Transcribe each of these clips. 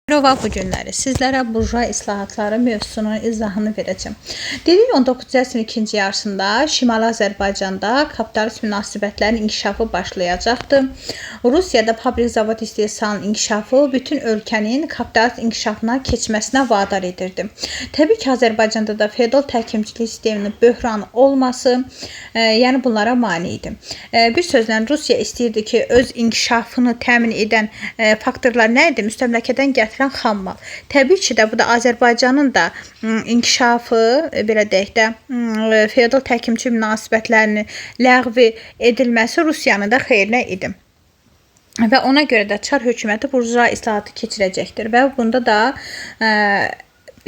Merhaba, bu günləri sizlərə burjua islahatları mövzusunun izahını verəcəm. Dedik 19-cu əsrin ikinci yarısında Şimali Azərbaycanda kapitalist münasibətlərin inkişafı başlayacaqdı. Rusiyada fabrik zavod istehsalının inkişafı bütün ölkənin kapitalist inkişafına keçməsinə vadar edirdi. Təbii ki, Azərbaycanda da feodal təhkimçilik sisteminin böhran olması, yəni bunlara mane idi. Bir sözlə Rusiya istəyirdi ki, öz inkişafını təmin edən faktorlar nə idi? Müstəmləkədən gətirən xam mal. Təbii ki də bu da Azərbaycanın da inkişafı, belə deyək də, feodal təhkimçi münasibətlərinin ləğv edilməsi Rusiyanın da xeyrinə idi. Və ona görə də Çar hökuməti burjua islahatı keçirəcəkdir və bunda da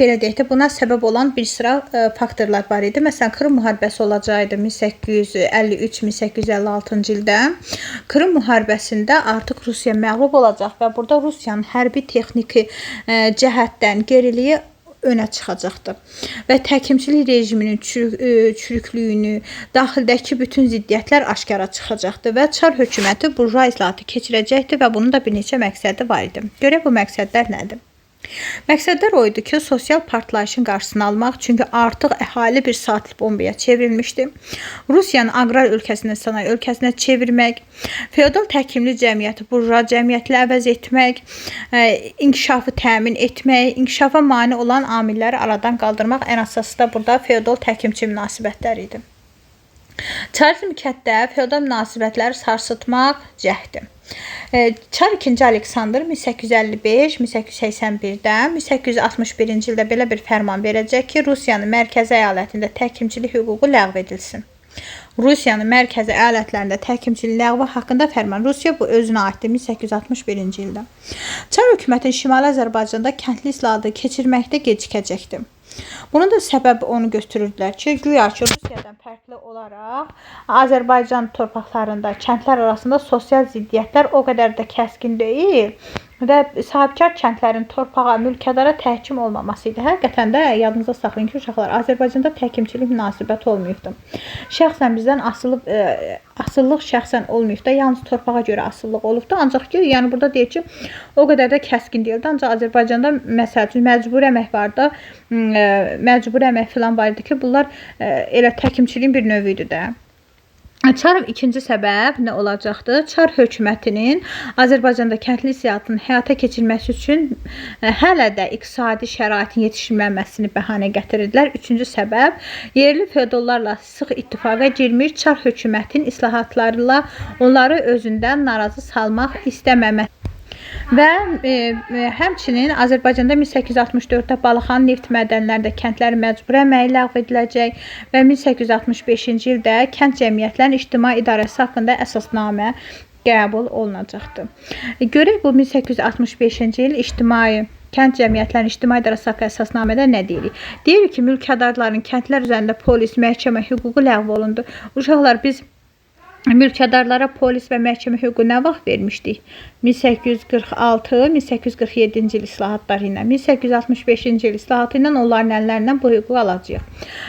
belə deyək də, buna səbəb olan bir sıra faktorlar var idi. Məsələn, Krım müharibəsi olacaqdı 1853-1856-cı ildə. Krım müharibəsində artıq Rusiya məğlub olacaq və burada Rusiyanın hərbi texniki cəhətdən geriliyi önə çıxacaqdı. Və təhkimçilik rejiminin çürüklüyünü, daxildəki bütün ziddiyyətlər aşkara çıxacaqdı və Çar hökuməti burjua islahatı keçirəcəkdi və bunun da bir neçə məqsədi var idi. Görək bu məqsədlər nədir? Məqsədlər o idi ki, sosial partlayışın qarşısını almaq, çünki artıq əhali bir saatli bombaya çevrilmişdi. Rusiyanın aqrar ölkəsindən sənaye ölkəsinə çevirmək, feodal təhkimli cəmiyyəti burjua cəmiyyətlə əvəz etmək, inkişafı təmin etmək, inkişafa mane olan amilləri aradan qaldırmaq, ən əsası da burada feodal təhkimçi münasibətləri idi. Çarizm kənddə feodal münasibətləri sarsıtmaq cəhdi. Çar 2. Aleksandr 1855-1881-də 1861-ci ildə belə bir fərman verəcək ki, Rusiyanın mərkəzi əyalətində təhkimçilik hüququ ləğv edilsin. Rusiyanın mərkəzi əyalətlərində təhkimçilik ləğvi haqqında fərman Rusiya bu özünə aiddir 1861-ci ildə. Çar hökumətinin Şimali Azərbaycanda kəndli islahatı keçirməkdə gecikəcəkdir. Bunun da səbəbi onu göstərirdilər ki, güya ki, Rusiyadan fərqli olaraq Azərbaycan torpaqlarında kəndlər arasında sosial ziddiyyətlər o qədər də kəskin deyil və sahibkar kəndlərin torpağa, mülkədara təhkim olmaması idi. Həqiqətən də yadınızda saxlayın ki, uşaqlar, Azərbaycanda təhkimçilik münasibət olmayıbdır. Şəxsən bizdən asıllıq şəxsən olmayıbdır. Yalnız torpağa görə asıllıq olubdur. Ancaq ki, yəni burada deyir ki, o qədər də kəskin deyildi. Ancaq Azərbaycanda məsəl üçün məcburi əmək vardı. Məcburi əmək filan var idi ki, bunlar elə təhkimçiliyin bir növüydü də. Çarın ikinci səbəb nə olacaqdır? Çar hökumətinin Azərbaycanda kəndli islahatının həyata keçirilməsi üçün hələ də iqtisadi şəraitin yetişməməsini bəhanə gətirirdilər. Üçüncü səbəb, yerli feodallarla sıx ittifaqa girmiş Çar hökumətinin islahatlarıyla onları özündən narazı salmaq istəməməsi. Və həmçinin Azərbaycanda 1864-də Balaxanı neft mədənlərində kəndlərin məcburi əməyi ləğv ediləcək və 1865-ci ildə kənd cəmiyyətlərinin ictimai idarəsi haqqında əsasnamə qəbul olunacaqdır. Görək bu 1865-ci il kənd cəmiyyətlərinin ictimai idarəsi haqqında əsasnamədə nə deyirik? Deyirik ki, mülkədarların kəndlər üzərində polis, məhkəmə hüququ ləğv olundu. Uşaqlar, biz mülkədarlara polis və məhkəmə hüququ nə vaxt vermişdik? 1846-1847-ci il islahatları ilə, 1865-ci il islahatı ilə onların əllərindən bu hüququ alacaq.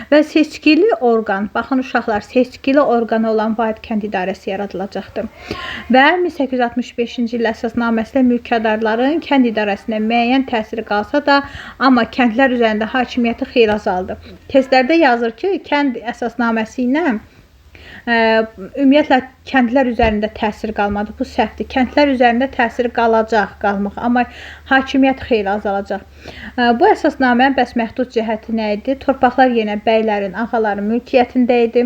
Və seçkili orqan, baxın uşaqlar, seçkili orqanı olan vahid kənd idarəsi yaradılacaqdır. Və 1865-ci il əsasnaməsində mülkədarların kənd idarəsinə müəyyən təsiri qalsa da, amma kəndlər üzərində hakimiyyəti xeyli azaldı. Testlərdə yazır ki, kənd əsasnaməsi ilə ümumiyyətlə kəndlər üzərində təsir qalmadı. Bu səhvdir. Kəndlər üzərində təsir qalmaq, amma hakimiyyət xeyli azalacaq. Bu əsasnamənin bəs məhdud cəhəti nə idi? Torpaqlar yenə bəylərin, ağaların mülkiyyətində idi.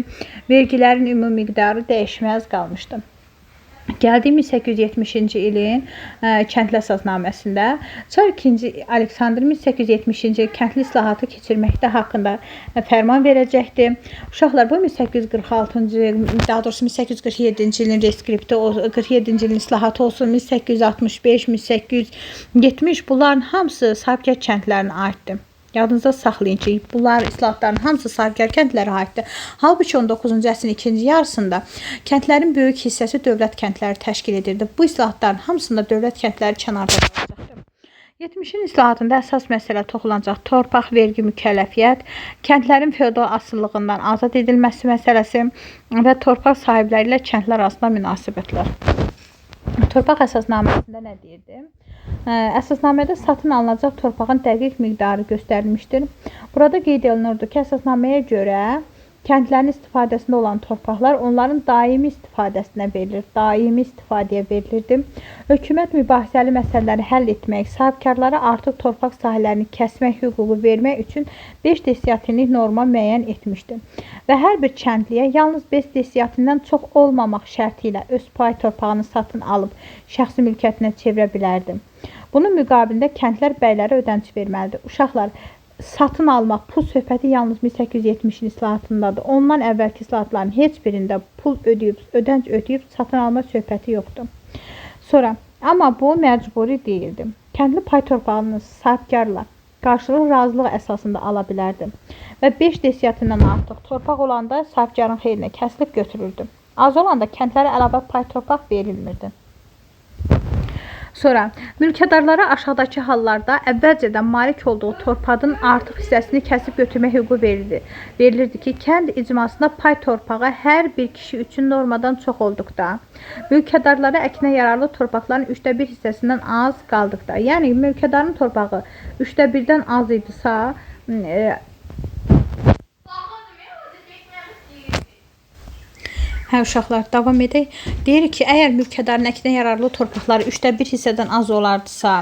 Vergilərin ümumi miqdarı dəyişməz qalmışdı. Gəldi 1870-ci ilin kəndli əsasnaməsində Çar 2. Aleksandr 1870-ci il kəndli islahatı keçirməkdə haqqında fərman verəcəkdir. Uşaqlar, bu 1846-cı il, daha doğrusu 1847-ci ilin reskripti, 47-ci ilin islahatı olsun, 1865, 1870 bunların hamısı sahibkar kəndlərinə aiddir. Yadınızda saxlayın ki, bunlar islahatların hamısı sahibkar kəndlərə aiddir. Halbuki 19-cu əsrin ikinci yarısında kəndlərin böyük hissəsi dövlət kəndləri təşkil edirdi. Bu islahatların hamısında dövlət kəndləri kənarda qalacaqdır. 70-in islahatında əsas məsələ toxunacaq torpaq, vergi, mükəlləfiyyət, kəndlərin feodal asıllığından azad edilməsi məsələsi və torpaq sahibləri ilə kəndlər arasında münasibətlər. Torpaq əsasnaməsində nə deyirdi? Əsasnamədə satın alınacaq torpağın dəqiq miqdarı göstərilmişdir. Burada qeyd olunurdu ki, əsasnaməyə görə kəndlərin istifadəsində olan torpaqlar onların daimi istifadəsinə verilir, daimi istifadəyə verilirdi. Hökumət mübahisəli məsələləri həll etmək, sahibkarlara artıq torpaq sahələrini kəsmək hüququ vermək üçün 5 desiyatinlik norma müəyyən etmişdi və hər bir kəndliyə yalnız 5 desiyatindən çox olmamaq şərti ilə öz pay torpağını satın alıb şəxsi mülkiyyətinə çevirə bilərdi. Bunun müqabilində kəndlər bəylərə ödənç verməlidir. Uşaqlar, satın almaq, pul söhbəti yalnız 1870-in islahatındadır. Ondan əvvəlki islahatların heç birində pul ödəyib, ödənç ödəyib satın alma söhbəti yoxdur. Sonra, amma bu məcburi deyildi. Kəndli pay torpağını sahibkarla qarşılıq razılıq əsasında ala bilərdi və 5 desiyatindən artıq torpaq olanda sahibkarın xeyrinə kəsilib götürüldü. Az olanda kəndlərə əlavə pay torpaq verilmirdi. Sonra, mülkədarlara aşağıdakı hallarda əvvəlcədən malik olduğu torpağın artıq hissəsini kəsib götürmə hüququ verilirdi ki, kənd icmasında pay torpağı hər bir kişi üçün normadan çox olduqda, mülkədarlara əkinə yararlı torpaqların 1/3 hissəsindən az qaldıqda, yəni mülkədarın torpağı 1/3-dən az idisə, uşaqlar, davam edək. Deyir ki, əgər mülkədarın əkinə yararlı torpaqları 1/3 hissədən az olardısa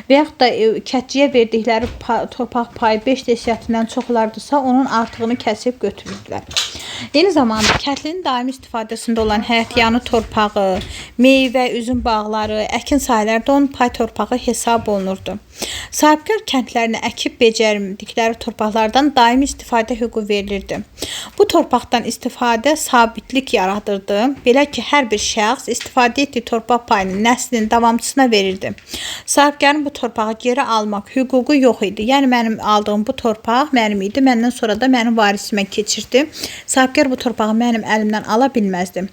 və yaxud da kətçiyə verdikləri torpaq payı 5 desiyatindən çox olardısa, onun artığını kəsib götürürdülər. Eyni zamanda kəndlinin daimi istifadəsində olan həyətyanı torpağı, meyvə, üzüm bağları, əkin sahələri də onun pay torpağı hesab olunurdu. Sahibkar kəndlərinə əkib becərmədikləri torpaqlardan daimi istifadə hüququ verilirdi. Bu torpaqdan istifadə sabitlik yaradırdı. Belə ki, hər bir şəxs istifadə etdiyi torpaq payını nəslinin davamçısına verirdi. Sahibkarın bu torpağı geri almaq hüququ yox idi. Yəni, mənim aldığım bu torpaq mənim idi, məndən sonra da mənim varisimə keçirdi. Sahibkar bu torpağı mənim əlimdən ala bilməzdi.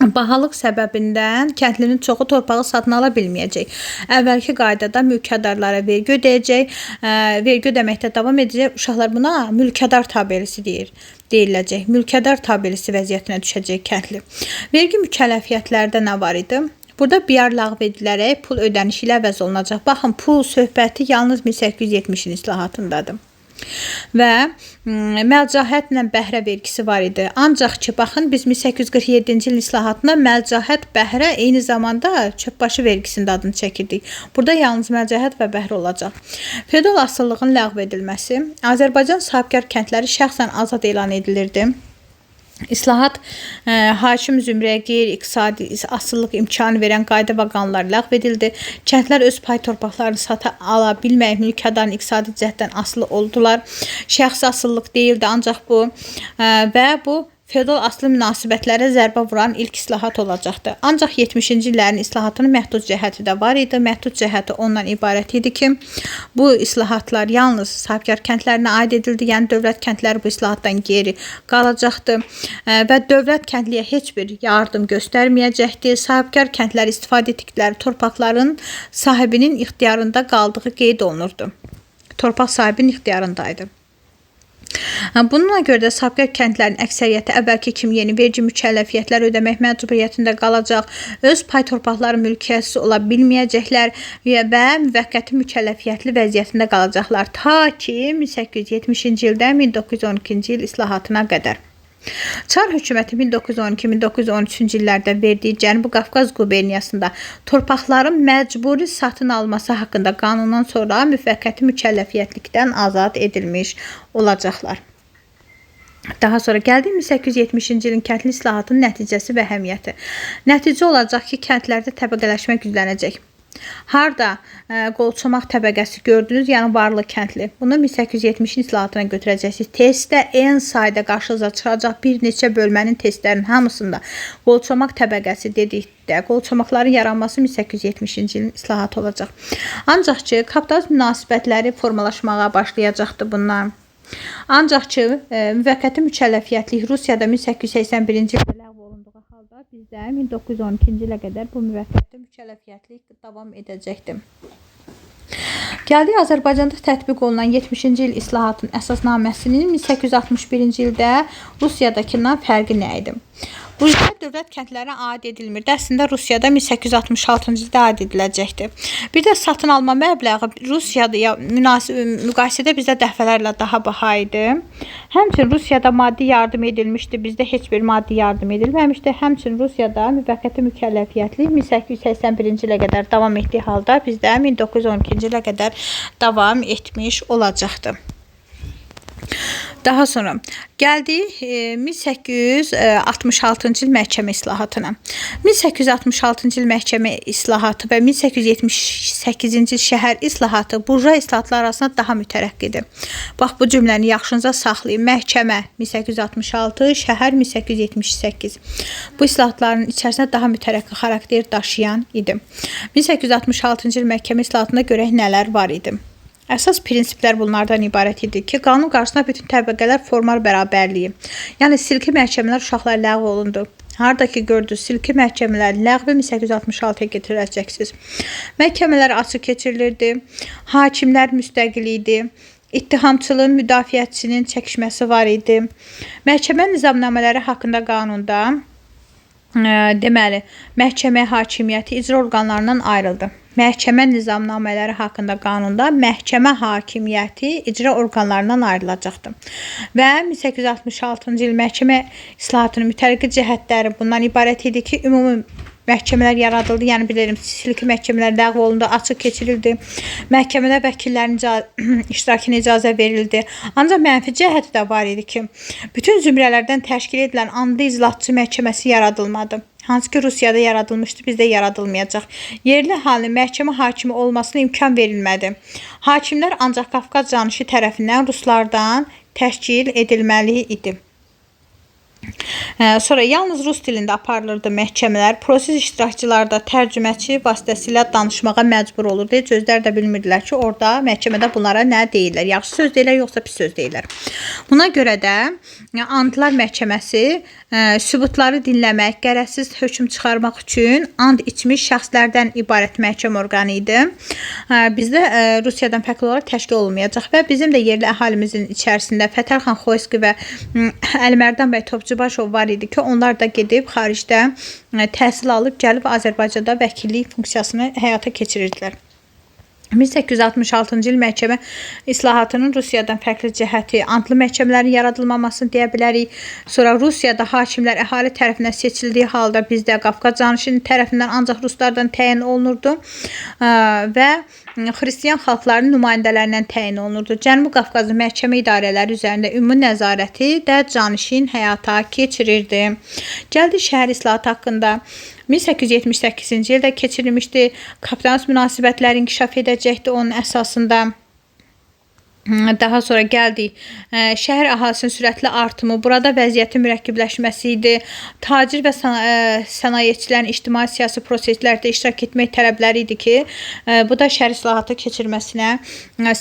Bahalıq səbəbindən kəndlinin çoxu torpağı satın ala bilməyəcək. Əvvəlki qaydada mülkədarlara vergi ödəyəcək, vergi ödəməkdə davam edəcək. Uşaqlar buna mülkədar tabelisi deyiləcək. Mülkədar tabelisi vəziyyətinə düşəcək kəndli. Vergi mükəlləfiyyətlərdə nə var idi? Burada biyar ləğv edilərək pul ödənişi ilə əvəz olunacaq. Baxın, pul söhbəti yalnız 1870-in islahatındadır. Və məlcahətlə bəhrə vergisi var idi. Ancaq ki, baxın, biz 1847-ci il islahatında məlcahət, bəhrə, eyni zamanda çöpbaşı vergisinin adını çəkirdik. Burada yalnız məlcahət və bəhrə olacaq. Feodal asıllığın ləğv edilməsi. Azərbaycan sahibkar kəndləri şəxsən azad elan edilirdi. İslahat hakim zümrəyə qeyri-iqtisadi asıllıq imkanı verən qayda və qanunlar ləğv edildi. Kəndlər öz pay torpaqlarını sata ala bilməyib mülkədarın iqtisadi cəhətdən asılı oldular. Şəxsi asıllıq deyildi, ancaq bu və bu feodal aslı münasibətlərə zərbə vuran ilk islahat olacaqdı. Ancaq 70-ci illərin islahatının məhdud cəhəti də var idi. Məhdud cəhəti ondan ibarət idi ki, bu islahatlar yalnız sahibkar kəndlərinə aid edildi. Yəni, dövlət kəndləri bu islahatdan geri qalacaqdı və dövlət kəndliyə heç bir yardım göstərməyəcəkdi. Sahibkar kəndləri istifadə etdikləri torpaqların sahibinin ixtiyarında qaldığı qeyd olunurdu. Torpaq sahibinin ixtiyarındaydı. Bununla görə də sahibkar kəndlərin əksəriyyəti əvvəlki kimi yeni vergi mükəlləfiyyətlər ödəmək məcburiyyətində qalacaq, öz pay torpaqları mülkiyyətsiz ola bilməyəcəklər və müvəqqəti mükəlləfiyyətli vəziyyətində qalacaqlar ta ki 1870-ci ildən 1912-ci il islahatına qədər. Çar hökuməti 1912-1913-cü illərdə verdiyi Cənubi Qafqaz quberniyasında torpaqların məcburi satın alması haqqında qanundan sonra müvəqqəti mükəlləfiyyətlikdən azad edilmiş olacaqlar. Daha sonra gəldi 1870-ci ilin kəndli islahatının nəticəsi və əhəmiyyəti. Nəticə olacaq ki, kəndlərdə təbəqələşmə güclənəcək. Harda qolçomaq təbəqəsi gördünüz, yəni varlı kəndli. Bunu 1870-ci islahatına götürəcəksiniz. Testdə en sayda qarşınıza çıxacaq bir neçə bölmənin testlərinin hamısında qolçomaq təbəqəsi dedikdə, qolçomaqların yaranması 1870-ci ilin islahatı olacaq. Ancaq ki, kapitalizm münasibətləri formalaşmağa başlayacaqdı bunlar. Ancaq ki, müvəqqəti mükəlləfiyyətlik Rusiyada 1881-ci ildə ləğv olunduğu halda bizdə 1912-ci ilə qədər bu müvəqqəti mükəlləfiyyətlik davam edəcəkdir. Gəldik Azərbaycanda tətbiq olunan 70-ci il islahatın əsasnaməsinin 1861-ci ildə Rusiyadakından fərqi nə idi? Rusiya dövlət kəndlərinə aid edilmirdi. Əslində Rusiyada 1866-cı ildə aid ediləcəkdir. Bir də satın alma məbləği Rusiyada müqayisədə bizdə dəfələrlə daha baha idi. Həmçinin Rusiyada maddi yardım edilmişdi. Bizdə heç bir maddi yardım edilməmişdi. Həmçinin Rusiyada müvəqqəti mükəlləfiyyətlik 1881-ci ilə qədər davam etdiyi halda bizdə 1912-ci ilə qədər davam etmiş olacaqdı. Daha sonra gəldik 1866-cı il məhkəmə islahatına. 1866-cı il məhkəmə islahatı və 1878-ci il şəhər islahatı burjua islahatlar arasında daha mütərəqqidir. Bax, bu cümləni yaxşınıza saxlayın. Məhkəmə 1866, şəhər 1878. Bu islahatların içərisində daha mütərəqqi xarakter daşıyan idi. 1866-cı il məhkəmə islahatına görə nələr var idi? Əsas prinsiplər bunlardan ibarət idi ki, qanun qarşısında bütün təbəqələr formal bərabərliyi. Yəni, silki məhkəmələr uşaqlar ləğv olundu. Harada ki, gördünüz, silki məhkəmələrin ləğvi 1866-ya getiriləcəksiniz. Məhkəmələr açıq keçirilirdi, hakimlər müstəqil idi, ittihamçının, müdafiəçinin çəkişməsi var idi. Məhkəmə nizamnamələri haqqında qanunda deməli, məhkəmə hakimiyyəti icra orqanlarından ayrıldı. Məhkəmə nizamnamələri haqqında qanunda məhkəmə hakimiyyəti icra orqanlarından ayrılacaqdır. Və 1866-cı il məhkəmə islahatının mütərəqqi cəhətləri bundan ibarət idi ki, ümumi məhkəmələr yaradıldı. Yəni, bilirim, silki məhkəmələr ləğv olundu, açıq keçirildi. Məhkəmədə vəkillərin iştirakına icazə verildi. Ancaq mənfi cəhəti də var idi ki, bütün zümrələrdən təşkil edilən andi iclasçı məhkəməsi yaradılmadı. Hansı ki, Rusiyada yaradılmışdı, bizdə yaradılmayacaq. Yerli əhalinin məhkəmə hakimi olmasına imkan verilmədi. Hakimlər ancaq Qafqaz canişi tərəfindən ruslardan təşkil edilməli idi. Sonra yalnız rus dilində aparılırdı məhkəmələr. Proses iştirakçıları da tərcüməçi vasitəsilə danışmağa məcbur olurdu. Heç özləri də bilmirdilər ki, orada məhkəmədə bunlara nə deyirlər. Yaxşı söz deyirlər, yoxsa pis söz deyirlər. Buna görə də Andlar Məhkəməsi sübutları dinləmək, qərəzsiz hökm çıxarmaq üçün and içmiş şəxslərdən ibarət məhkəmə orqanı idi. Bizdə Rusiyadan fərqli olaraq təşkil olunmayacaq və bizim də yerli əhalimizin içərisində Fətəlxan Xoyski və Əlimərdan bəy Topçubaşov var idi ki, onlar da gedib xaricdə təhsil alıb gəlib Azərbaycanda vəkillik funksiyasını həyata keçirirdilər. 1866-cı il məhkəmə islahatının Rusiyadan fərqli cəhəti, antlı məhkəmələrin yaradılmamasını deyə bilərik. Sonra Rusiyada hakimlər əhali tərəfindən seçildiyi halda bizdə Qafqaz canişinin tərəfindən ancaq ruslardan təyin olunurdu və xristiyan xalqların nümayəndələrindən təyin olunurdu. Cənubi Qafqazın məhkəmə idarələri üzərində ümumi nəzarəti də canişin həyata keçirirdi. Gəldi şəhər islahatı haqqında. 1878-ci ildə keçirilmişdi. Kapitalist münasibətlər inkişaf edəcəkdi onun əsasında. Daha sonra gəldik. Şəhər əhalisinin sürətli artımı, burada vəziyyətin mürəkkəbləşməsi idi. Tacir və sənayeçilərin ictimai siyasi proseslərdə iştirak etmək tələbləri idi ki, bu da şəhər islahatı keçirməsinə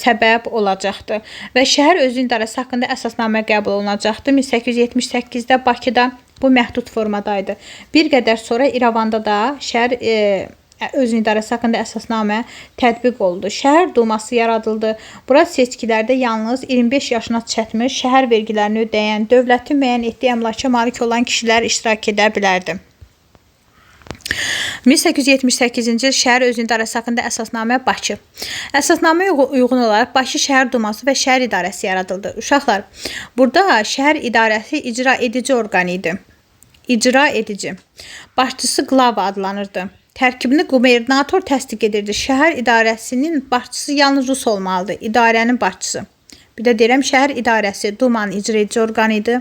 səbəb olacaqdı. Və şəhər özü idarəsi haqqında əsasnamə qəbul olunacaqdı. 1878-də Bakıda bu məhdud formadaydı. Bir qədər sonra İrəvanda da şəhər özünün idarəsi haqqında əsasnamə tətbiq olundu. Şəhər duması yaradıldı. Bura seçkilərdə yalnız 25 yaşına çatmış, şəhər vergilərini ödəyən, dövlətin müəyyən etdiyi əmlaka malik olan kişilər iştirak edə bilərdi. 1878-ci il şəhər özünün idarəsi haqqında əsasnamə Bakı. Əsasnaməyə uyğun olaraq Bakı şəhər duması və şəhər idarəsi yaradıldı. Uşaqlar, burada şəhər idarəsi icra edici orqanı idi. İcra edici. Başçısı Qlava adlanırdı. Tərkibini qubernator təsdiq edirdi. Şəhər idarəsinin başçısı yalnız rus olmalıdır. İdarənin başçısı. Bir də deyirəm, şəhər idarəsi Dumanın icra edici orqanı idi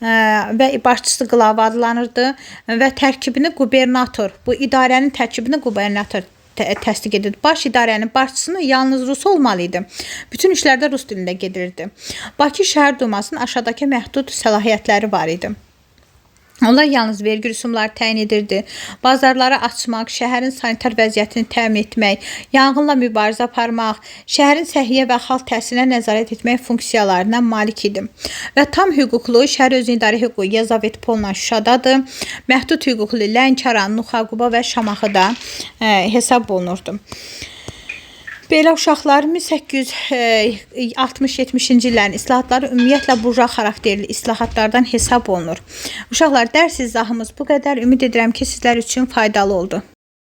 və başçısı Qlava adlanırdı və tərkibini qubernator, bu idarənin tərkibini qubernator təsdiq edirdi. Baş idarənin başçısını yalnız rus olmalı idi. Bütün işlərdə rus dilində gedirdi. Bakı şəhər dumasının aşağıdakı məhdud səlahiyyətləri var idi. Onlar yalnız vergi rüsumları təyin edirdi. Bazarları açmaq, şəhərin sanitar vəziyyətini təmin etmək, yanğınla mübarizə aparmaq, şəhərin səhiyyə və xalq təhsilinə nəzarət etmək funksiyalarına malik idi. Və tam hüquqlu şəhər özünün idarə hüququ Yezavetpolna Şuşadadır. Məhdud hüquqlu Lənkəran, Nuxaquba və Şamaxıda hesab olunurdu. Belə uşaqların 1860-70-ci illərin islahatları ümumiyyətlə burja xarakterli islahatlardan hesab olunur. Uşaqlar, dərs izahımız bu qədər. Ümid edirəm ki, sizlər üçün faydalı oldu.